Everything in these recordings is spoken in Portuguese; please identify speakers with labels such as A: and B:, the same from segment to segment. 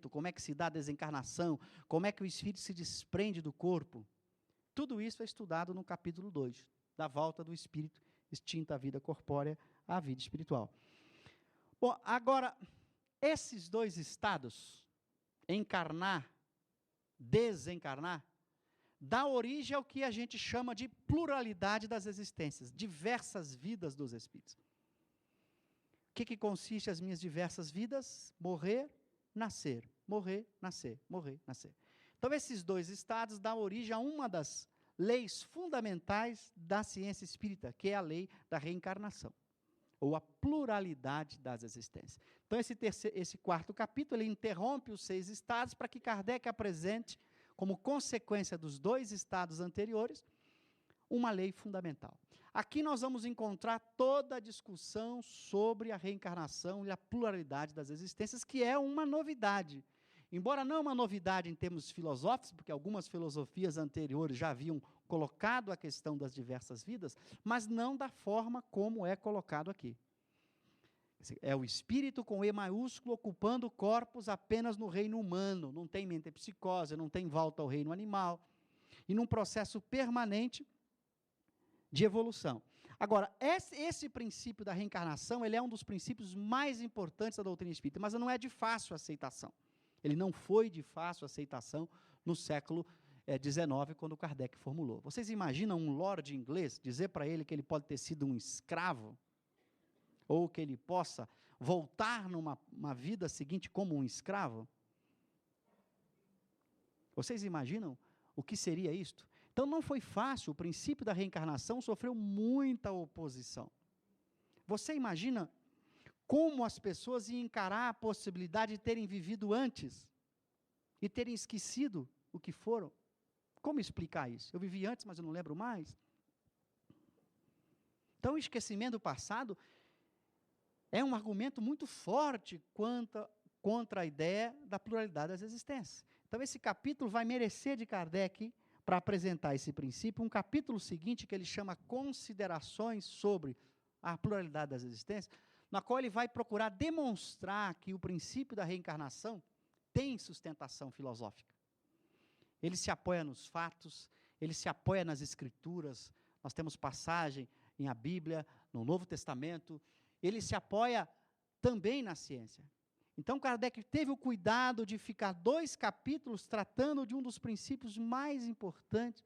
A: como é que se dá a desencarnação, como é que o espírito se desprende do corpo. Tudo isso é estudado no capítulo 2, da volta do espírito extinta a vida corpórea à vida espiritual. Bom, agora, esses dois estados, encarnar, desencarnar, dá origem ao que a gente chama de pluralidade das existências, diversas vidas dos espíritos. O que consiste as minhas diversas vidas? Morrer, nascer, morrer, nascer, morrer, nascer. Então, esses dois estados dão origem a uma das leis fundamentais da ciência espírita, que é a lei da reencarnação, ou a pluralidade das existências. Então, esse quarto capítulo, ele interrompe os 6 estados para que Kardec apresente, como consequência dos 2 estados anteriores, uma lei fundamental. Aqui nós vamos encontrar toda a discussão sobre a reencarnação e a pluralidade das existências, que é uma novidade. Embora não uma novidade em termos filosóficos, porque algumas filosofias anteriores já haviam colocado a questão das diversas vidas, mas não da forma como é colocado aqui. É o espírito com E maiúsculo ocupando corpos apenas no reino humano, não tem metempsicose, não tem volta ao reino animal, e num processo permanente de evolução. Agora, esse princípio da reencarnação, ele é um dos princípios mais importantes da doutrina espírita, mas não é de fácil aceitação. Ele não foi de fácil aceitação no século XIX, quando Kardec formulou. Vocês imaginam um lord inglês dizer para ele que ele pode ter sido um escravo? Ou que ele possa voltar numa vida seguinte como um escravo? Vocês imaginam o que seria isto? Então não foi fácil, o princípio da reencarnação sofreu muita oposição. Você imagina como as pessoas iam encarar a possibilidade de terem vivido antes e terem esquecido o que foram? Como explicar isso? Eu vivi antes, mas eu não lembro mais. Então o esquecimento do passado é um argumento muito forte contra a ideia da pluralidade das existências. Então esse capítulo vai merecer de Kardec, para apresentar esse princípio, um capítulo seguinte que ele chama Considerações sobre a pluralidade das existências, na qual ele vai procurar demonstrar que o princípio da reencarnação tem sustentação filosófica. Ele se apoia nos fatos, ele se apoia nas escrituras, nós temos passagem em a Bíblia, no Novo Testamento, ele se apoia também na ciência. Então Kardec teve o cuidado de ficar 2 capítulos tratando de um dos princípios mais importantes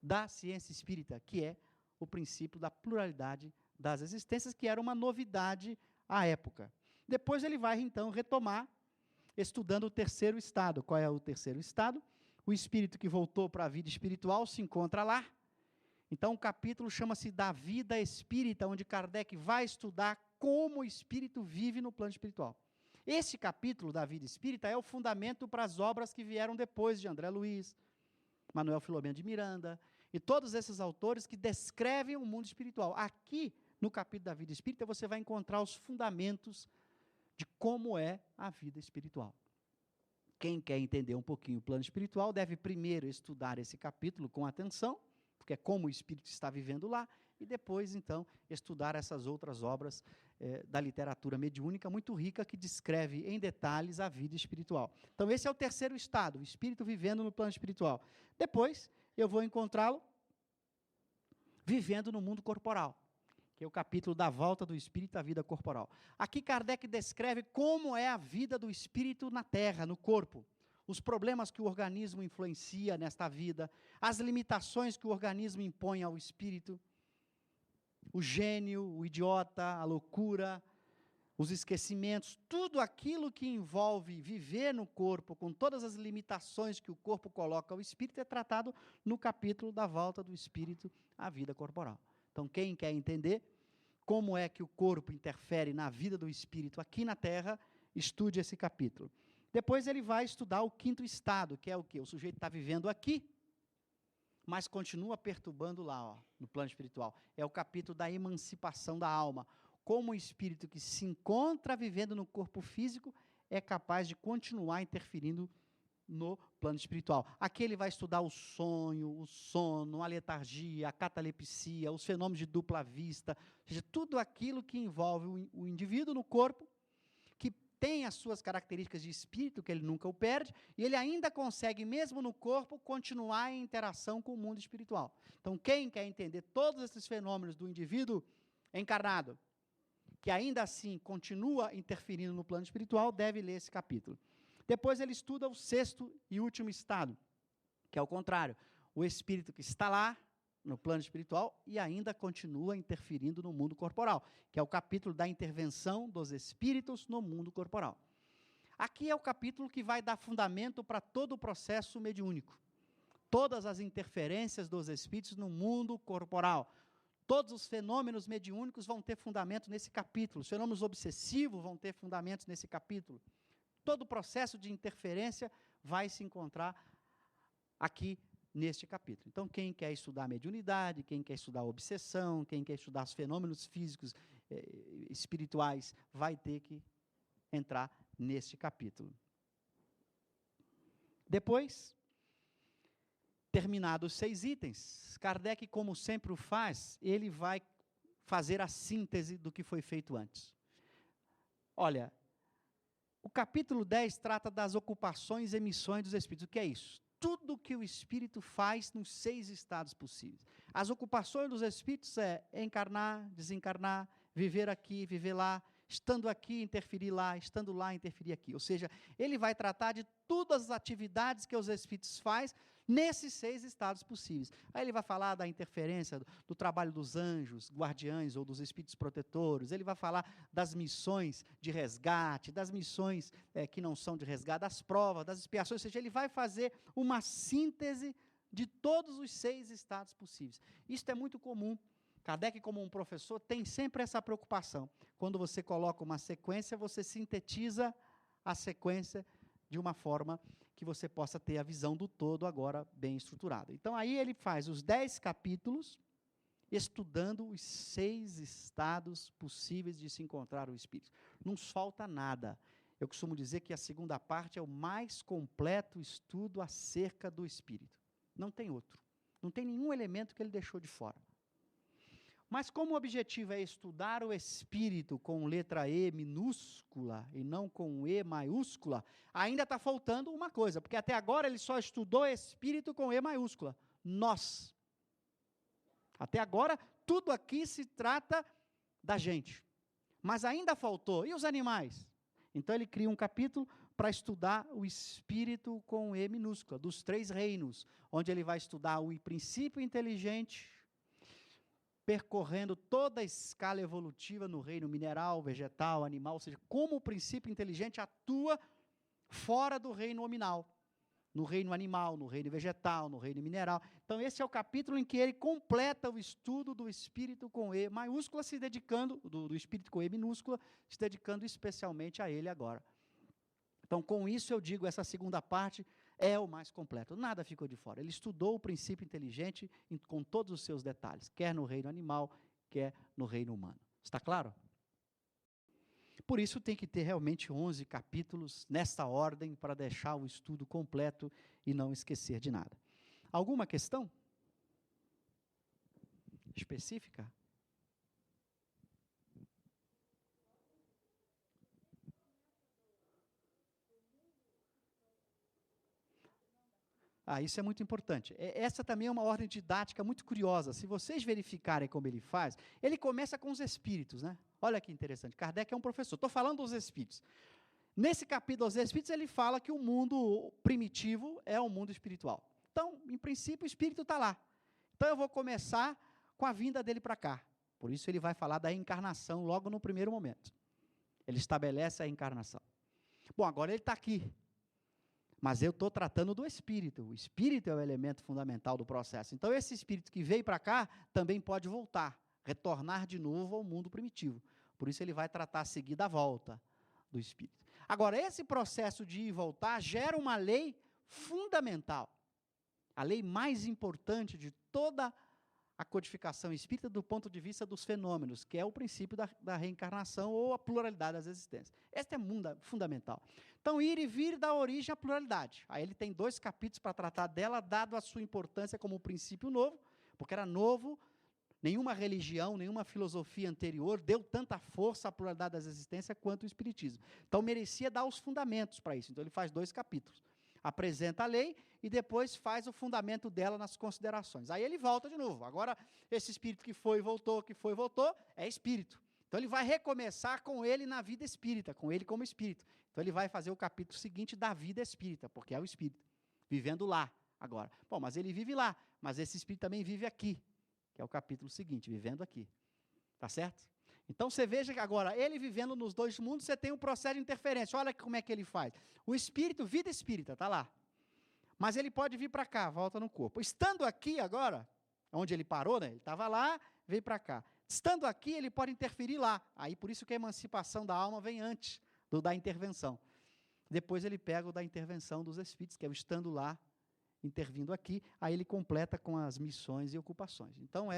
A: da ciência espírita, que é o princípio da pluralidade das existências, que era uma novidade à época. Depois ele vai então retomar, estudando o 3º estado. Qual é o 3º estado? O espírito que voltou para a vida espiritual se encontra lá. Então o capítulo chama-se da vida espírita, onde Kardec vai estudar como o espírito vive no plano espiritual. Esse capítulo da vida espírita é o fundamento para as obras que vieram depois de André Luiz, Manuel Filomeno de Miranda, e todos esses autores que descrevem o mundo espiritual. Aqui, no capítulo da vida espírita, você vai encontrar os fundamentos de como é a vida espiritual. Quem quer entender um pouquinho o plano espiritual, deve primeiro estudar esse capítulo com atenção, porque é como o espírito está vivendo lá, e depois, então, estudar essas outras obras da literatura mediúnica, muito rica, que descreve em detalhes a vida espiritual. Então, esse é o 3º estado, o espírito vivendo no plano espiritual. Depois, eu vou encontrá-lo vivendo no mundo corporal, que é o capítulo da volta do espírito à vida corporal. Aqui, Kardec descreve como é a vida do espírito na Terra, no corpo. Os problemas que o organismo influencia nesta vida, as limitações que o organismo impõe ao espírito, o gênio, o idiota, a loucura, os esquecimentos, tudo aquilo que envolve viver no corpo, com todas as limitações que o corpo coloca ao espírito, é tratado no capítulo da volta do espírito à vida corporal. Então, quem quer entender como é que o corpo interfere na vida do espírito aqui na Terra, estude esse capítulo. Depois ele vai estudar o 5º estado, que é o quê? O sujeito está vivendo aqui, mas continua perturbando lá, no plano espiritual. É o capítulo da emancipação da alma. Como o espírito que se encontra vivendo no corpo físico é capaz de continuar interferindo no plano espiritual. Aqui ele vai estudar o sonho, o sono, a letargia, a catalepsia, os fenômenos de dupla vista, ou seja, tudo aquilo que envolve o indivíduo no corpo, que tem as suas características de espírito, que ele nunca o perde, e ele ainda consegue, mesmo no corpo, continuar em interação com o mundo espiritual. Então, quem quer entender todos esses fenômenos do indivíduo encarnado, que ainda assim continua interferindo no plano espiritual, deve ler esse capítulo. Depois ele estuda o sexto e último estado, que é o contrário. O espírito que está lá, no plano espiritual, e ainda continua interferindo no mundo corporal, que é o capítulo da intervenção dos espíritos no mundo corporal. Aqui é o capítulo que vai dar fundamento para todo o processo mediúnico. Todas as interferências dos espíritos no mundo corporal. Todos os fenômenos mediúnicos vão ter fundamento nesse capítulo. Os fenômenos obsessivos vão ter fundamentos nesse capítulo. Todo o processo de interferência vai se encontrar aqui neste capítulo. Então, quem quer estudar a mediunidade, quem quer estudar a obsessão, quem quer estudar os fenômenos físicos, espirituais, vai ter que entrar neste capítulo. Depois, terminados os 6 itens, Kardec, como sempre o faz, ele vai fazer a síntese do que foi feito antes. Olha, o capítulo 10 trata das ocupações e missões dos espíritos. O que é isso? Tudo que o espírito faz nos 6 estados possíveis. As ocupações dos espíritos é encarnar, desencarnar, viver aqui, viver lá, estando aqui, interferir lá, estando lá, interferir aqui. Ou seja, ele vai tratar de todas as atividades que os espíritos fazem nesses 6 estados possíveis. Aí ele vai falar da interferência, do trabalho dos anjos, guardiães ou dos espíritos protetores. Ele vai falar das missões de resgate, das missões que não são de resgate, das provas, das expiações. Ou seja, ele vai fazer uma síntese de todos os 6 estados possíveis. Isso é muito comum. Kardec, como um professor, tem sempre essa preocupação. Quando você coloca uma sequência, você sintetiza a sequência de uma forma que você possa ter a visão do todo agora bem estruturada. Então, aí ele faz os 10 capítulos, estudando os 6 estados possíveis de se encontrar o espírito. Não falta nada. Eu costumo dizer que a segunda parte é o mais completo estudo acerca do espírito. Não tem outro. Não tem nenhum elemento que ele deixou de fora. Mas como o objetivo é estudar o espírito com letra E minúscula e não com E maiúscula, ainda está faltando uma coisa, porque até agora ele só estudou espírito com E maiúscula, nós. Até agora, tudo aqui se trata da gente. Mas ainda faltou, e os animais? Então ele cria um capítulo para estudar o espírito com E minúscula, dos 3 reinos, onde ele vai estudar o princípio inteligente, percorrendo toda a escala evolutiva no reino mineral, vegetal, animal, ou seja, como o princípio inteligente atua fora do reino nominal, no reino animal, no reino vegetal, no reino mineral. Então, esse é o capítulo em que ele completa o estudo do espírito com E maiúscula, se dedicando, do espírito com E minúscula, se dedicando especialmente a ele agora. Então, com isso eu digo, essa segunda parte é o mais completo, nada ficou de fora. Ele estudou o princípio inteligente com todos os seus detalhes, quer no reino animal, quer no reino humano. Está claro? Por isso tem que ter realmente 11 capítulos nessa ordem para deixar o estudo completo e não esquecer de nada. Alguma questão específica? Isso é muito importante. Essa também é uma ordem didática muito curiosa. Se vocês verificarem como ele faz, ele começa com os espíritos, né? Olha que interessante. Kardec é um professor. Estou falando dos espíritos. Nesse capítulo dos espíritos, ele fala que o mundo primitivo é o mundo espiritual. Então, em princípio, o espírito está lá. Então, eu vou começar com a vinda dele para cá. Por isso, ele vai falar da encarnação logo no primeiro momento. Ele estabelece a encarnação. Bom, agora ele está aqui. Mas eu estou tratando do espírito. O espírito é o elemento fundamental do processo. Então, esse espírito que veio para cá também pode voltar, retornar de novo ao mundo primitivo. Por isso, ele vai tratar a seguir da volta do espírito. Agora, esse processo de ir e voltar gera uma lei fundamental. A lei mais importante de toda a codificação espírita do ponto de vista dos fenômenos, que é o princípio da reencarnação ou a pluralidade das existências. Este é fundamental. Então, ir e vir dá origem à pluralidade. Aí ele tem 2 capítulos para tratar dela, dado a sua importância como um princípio novo, porque era novo Nenhuma religião, nenhuma filosofia anterior deu tanta força à pluralidade das existências quanto o Espiritismo. Então, merecia dar os fundamentos para isso. Então, ele faz 2 capítulos. Apresenta a lei e depois faz o fundamento dela nas considerações. Aí ele volta de novo. Agora, esse espírito que foi e voltou, é espírito. Então, ele vai recomeçar com ele na vida espírita, com ele como espírito. Então, ele vai fazer o capítulo seguinte da vida espírita, porque é o espírito, vivendo lá agora. Bom, mas ele vive lá, mas esse espírito também vive aqui, que é o capítulo seguinte, vivendo aqui. Tá certo? Então, você veja que agora, ele vivendo nos 2 mundos, você tem um processo de interferência. Olha como é que ele faz. O espírito, vida espírita, está lá. Mas ele pode vir para cá, volta no corpo. Estando aqui agora, onde ele parou, né? Ele estava lá, veio para cá. Estando aqui, ele pode interferir lá. Aí, por isso que a emancipação da alma vem antes da intervenção. Depois ele pega o da intervenção dos espíritos, que é o estando lá, intervindo aqui. Aí ele completa com as missões e ocupações. Então,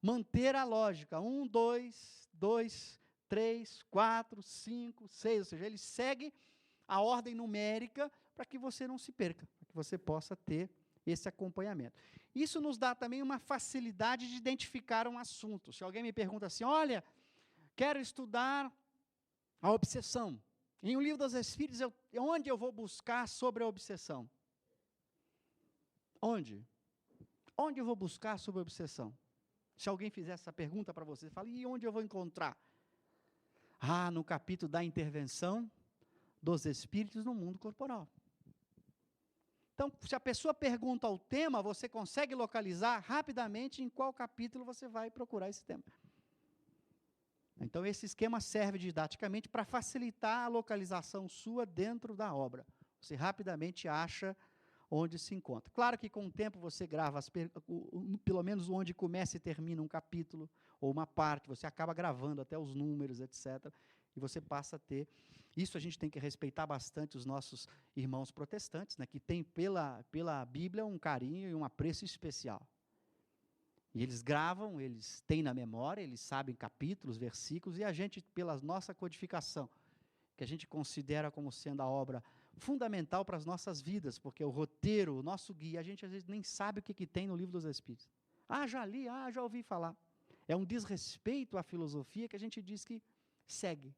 A: manter a lógica. 1, 2, 2, 3, 4, 5, 6. Ou seja, ele segue a ordem numérica para que você não se perca, para que você possa ter esse acompanhamento. Isso nos dá também uma facilidade de identificar um assunto. Se alguém me pergunta assim, olha, quero estudar a obsessão. Em O Livro dos Espíritos, onde eu vou buscar sobre a obsessão? Onde? Onde eu vou buscar sobre a obsessão? Se alguém fizer essa pergunta para você, fala, e onde eu vou encontrar? No capítulo da intervenção dos espíritos no mundo corporal. Então, se a pessoa pergunta o tema, você consegue localizar rapidamente em qual capítulo você vai procurar esse tema. Então, esse esquema serve didaticamente para facilitar a localização sua dentro da obra. Você rapidamente acha onde se encontra. Claro que com o tempo você grava, pelo menos onde começa e termina um capítulo, ou uma parte, você acaba gravando até os números, etc., e você passa a ter. Isso a gente tem que respeitar bastante os nossos irmãos protestantes, né, que têm pela Bíblia um carinho e um apreço especial. E eles gravam, eles têm na memória, eles sabem capítulos, versículos, e a gente, pela nossa codificação, que a gente considera como sendo a obra fundamental para as nossas vidas, porque o roteiro, o nosso guia, a gente às vezes nem sabe o que tem no Livro dos Espíritos. Já li, já ouvi falar. É um desrespeito à filosofia que a gente diz que segue.